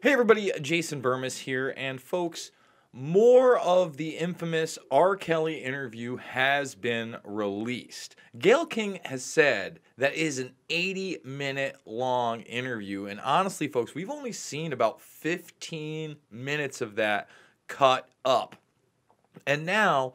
Hey everybody, Jason Burmis here, and folks, more of the infamous R. Kelly interview has been released. Gayle King has said that is an 80-minute long interview, and honestly folks, we've only seen about 15 minutes of that cut up. And now,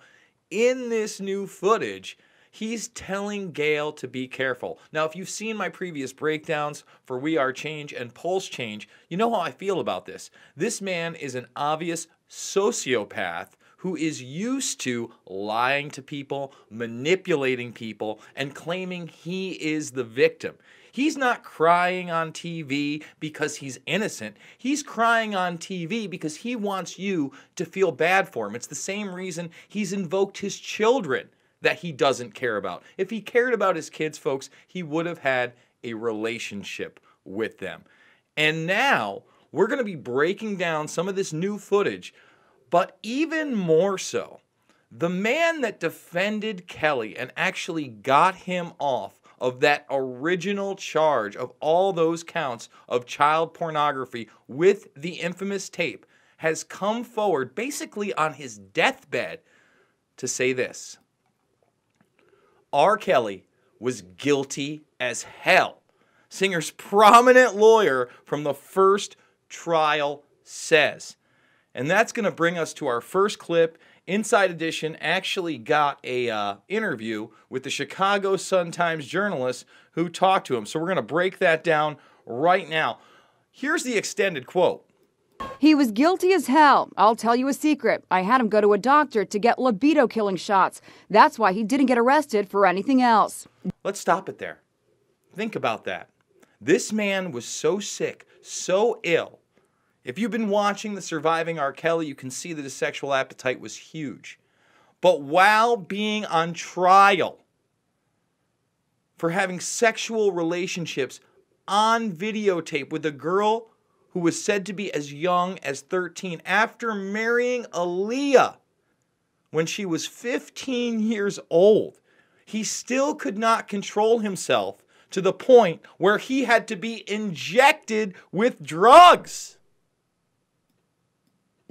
in this new footage, he's telling Gayle to be careful. Now, if you've seen my previous breakdowns for We Are Change and Pulse Change, you know how I feel about this. This man is an obvious sociopath who is used to lying to people, manipulating people, and claiming he is the victim. He's not crying on TV because he's innocent. He's crying on TV because he wants you to feel bad for him. It's the same reason he's invoked his children that he doesn't care about. If he cared about his kids, folks, he would have had a relationship with them. And now we're going to be breaking down some of this new footage, but even more so, the man that defended Kelly and actually got him off of that original charge of all those counts of child pornography with the infamous tape has come forward basically on his deathbed to say this: R. Kelly was guilty as hell. Singer's prominent lawyer from the first trial says. And that's going to bring us to our first clip. Inside Edition actually got a interview with the Chicago Sun-Times journalist who talked to him. So we're going to break that down right now. Here's the extended quote. He was guilty as hell. I'll tell you a secret. I had him go to a doctor to get libido-killing shots. That's why he didn't get arrested for anything else. Let's stop it there. Think about that. This man was so sick, so ill. If you've been watching the Surviving R. Kelly, you can see that his sexual appetite was huge. But while being on trial for having sexual relationships on videotape with a girl who was said to be as young as 13, after marrying Aaliyah when she was 15 years old, he still could not control himself to the point where he had to be injected with drugs.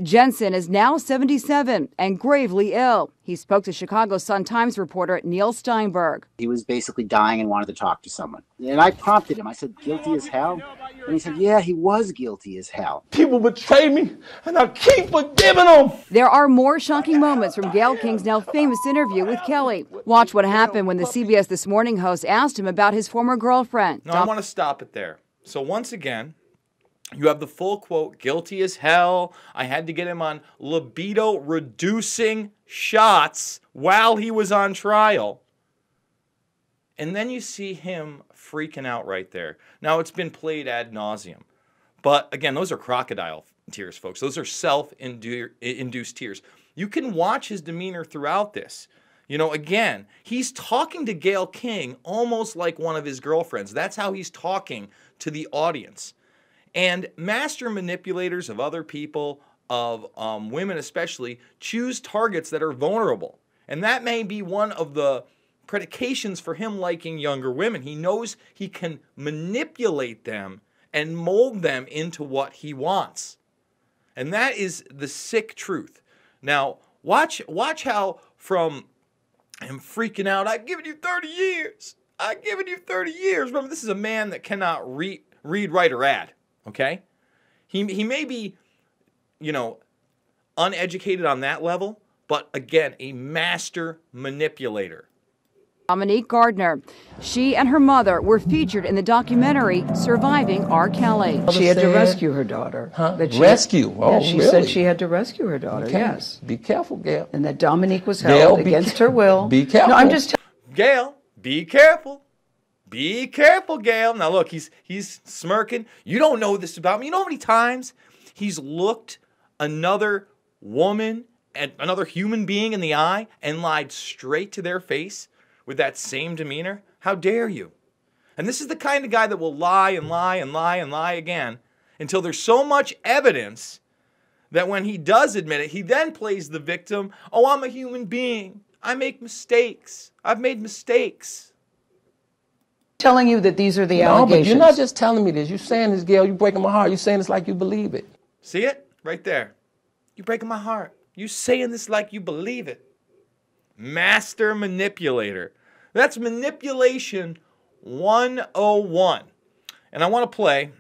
Jensen is now 77 and gravely ill. He spoke to Chicago Sun-Times reporter Neil Steinberg. He was basically dying and wanted to talk to someone. And I prompted him. I said, guilty as hell? And he said, yeah, he was guilty as hell. People betray me, and I keep forgiving them. There are more shocking moments from Gayle King's now famous interview with Kelly. Watch what happened when the CBS This Morning host asked him about his former girlfriend. Now, I want to stop it there. So once again, you have the full quote, guilty as hell. I had to get him on libido-reducing shots while he was on trial. And then you see him freaking out right there. Now, it's been played ad nauseum. But again, those are crocodile tears, folks. Those are self-induced tears. You can watch his demeanor throughout this. You know, again, he's talking to Gayle King almost like one of his girlfriends. That's how he's talking to the audience. And master manipulators of other people, of women especially, choose targets that are vulnerable. And that may be one of the predications for him liking younger women. He knows he can manipulate them and mold them into what he wants. And that is the sick truth. Now, watch how from him freaking out, I've given you 30 years. I've given you 30 years. Remember, this is a man that cannot read, write, or add. Okay? He may be, you know, uneducated on that level, but again, a master manipulator. Dominique Gardner. She and her mother were featured in the documentary Surviving R. Kelly. She had to rescue her daughter. Huh? Rescue? Oh, yeah, she really? said she had to rescue her daughter, Okay. yes. Be careful, Gayle. And that Dominique was held against her will. Be careful. No, I'm just Gayle, be careful. Be careful, Gayle. Now look, he's smirking. You don't know this about me. You know how many times he's looked another woman and another human being in the eye and lied straight to their face with that same demeanor? How dare you? And this is the kind of guy that will lie and lie and lie and lie again until there's so much evidence that when he does admit it, he then plays the victim. Oh, I'm a human being. I make mistakes. I've made mistakes. telling you that these are the No, allegations. but you're not just telling me this. You're saying this, Gayle. You're breaking my heart. You're saying this like you believe it. See it? Right there. You breaking my heart. You saying this like you believe it. Master manipulator. That's manipulation 101. And I want to play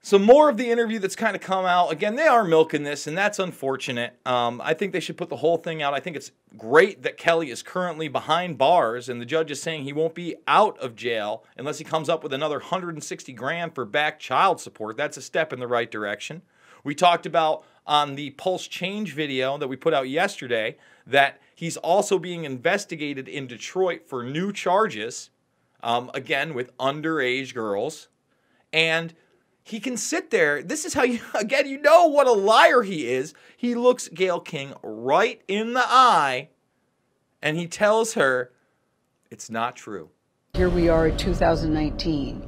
some more of the interview that's kind of come out. Again, they are milking this, and that's unfortunate. I think they should put the whole thing out. I think it's great that Kelly is currently behind bars, and the judge is saying he won't be out of jail unless he comes up with another 160 grand for back child support. That's a step in the right direction. We talked about on the Pulse Change video that we put out yesterday that he's also being investigated in Detroit for new charges, again, with underage girls. And he can sit there. This is how you, again, you know what a liar he is. He looks Gayle King right in the eye and he tells her it's not true. Here we are in 2019.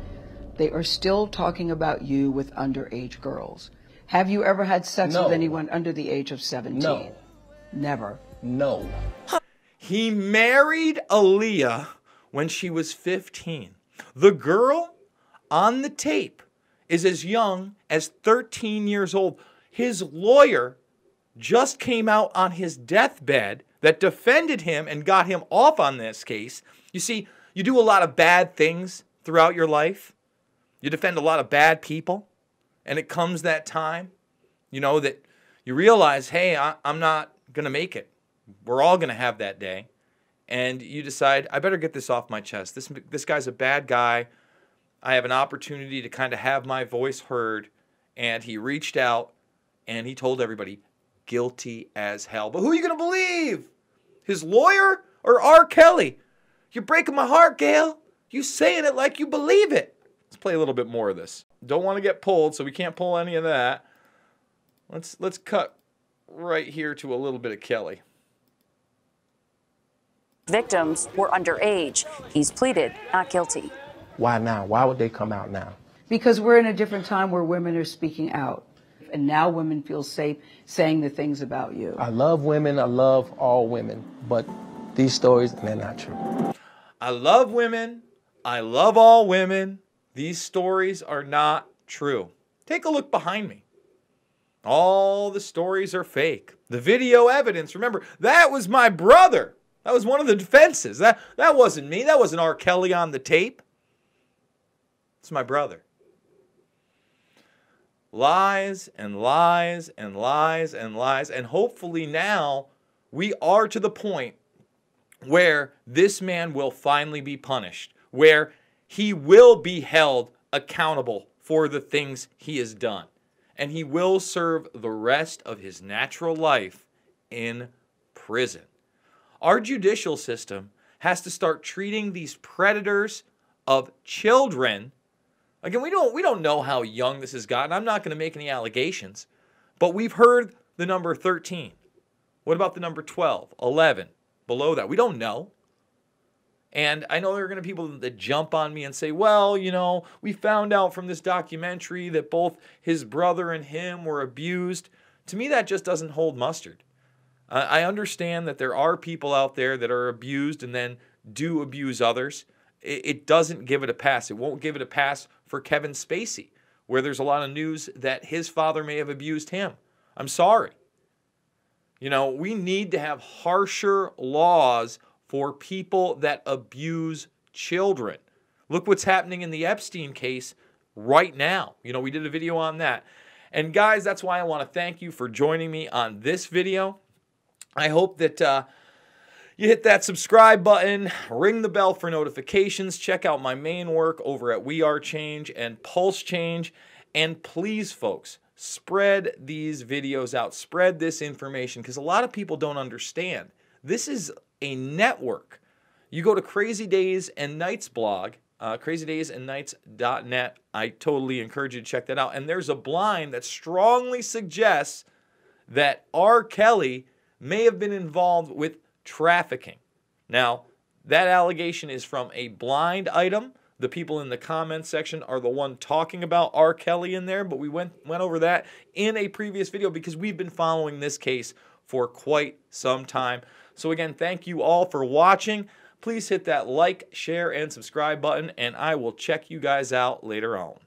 They are still talking about you with underage girls. Have you ever had sex with anyone under the age of 17? No. Never. No. He married Aaliyah when she was 15. The girl on the tape is as young as 13 years old. His lawyer just came out on his deathbed that defended him and got him off on this case. You see, you do a lot of bad things throughout your life. You defend a lot of bad people. And it comes that time, you know, that you realize, hey, I'm not going to make it. We're all going to have that day. And you decide, I better get this off my chest. This guy's a bad guy. I have an opportunity to kind of have my voice heard. And he reached out and he told everybody, guilty as hell. But who are you going to believe? His lawyer or R. Kelly? You're breaking my heart, Gayle. You saying it like you believe it. Let's play a little bit more of this. Don't want to get pulled, so we can't pull any of that. Let's cut right here to a little bit of Kelly. Victims were underage. He's pleaded not guilty. Why now? Why would they come out now? Because we're in a different time where women are speaking out. And now women feel safe saying the things about you. I love women. I love all women. But these stories, they're not true. I love women. I love all women. These stories are not true. Take a look behind me. All the stories are fake. The video evidence, remember, that was my brother. That was one of the defenses. That wasn't me. That wasn't R. Kelly on the tape. It's my brother. Lies and lies and lies and lies. And hopefully now we are to the point where this man will finally be punished, where he will be held accountable for the things he has done. And he will serve the rest of his natural life in prison. Our judicial system has to start treating these predators of children. Again, we don't know how young this has gotten. I'm not going to make any allegations. But we've heard the number 13. What about the number 12, 11? Below that, we don't know. And I know there are going to be people that jump on me and say, well, you know, we found out from this documentary that both his brother and him were abused. To me, that just doesn't hold mustard. I understand that there are people out there that are abused and then do abuse others. It doesn't give it a pass. It won't give it a pass for Kevin Spacey, where there's a lot of news that his father may have abused him. I'm sorry. You know, we need to have harsher laws for people that abuse children. Look what's happening in the Epstein case right now. You know, we did a video on that. And guys, that's why I want to thank you for joining me on this video. I hope that you hit that subscribe button, ring the bell for notifications, check out my main work over at We Are Change and Pulse Change. And please, folks, spread these videos out. Spread this information because a lot of people don't understand. This is a network. You go to Crazy Days and Nights blog, crazydaysandnights.net. I totally encourage you to check that out. And there's a blind that strongly suggests that R. Kelly may have been involved with trafficking. Now, that allegation is from a blind item. The people in the comments section are the one talking about R. Kelly in there, but we went over that in a previous video because we've been following this case for quite some time. So again, thank you all for watching. Please hit that like, share, and subscribe button, and I will check you guys out later on.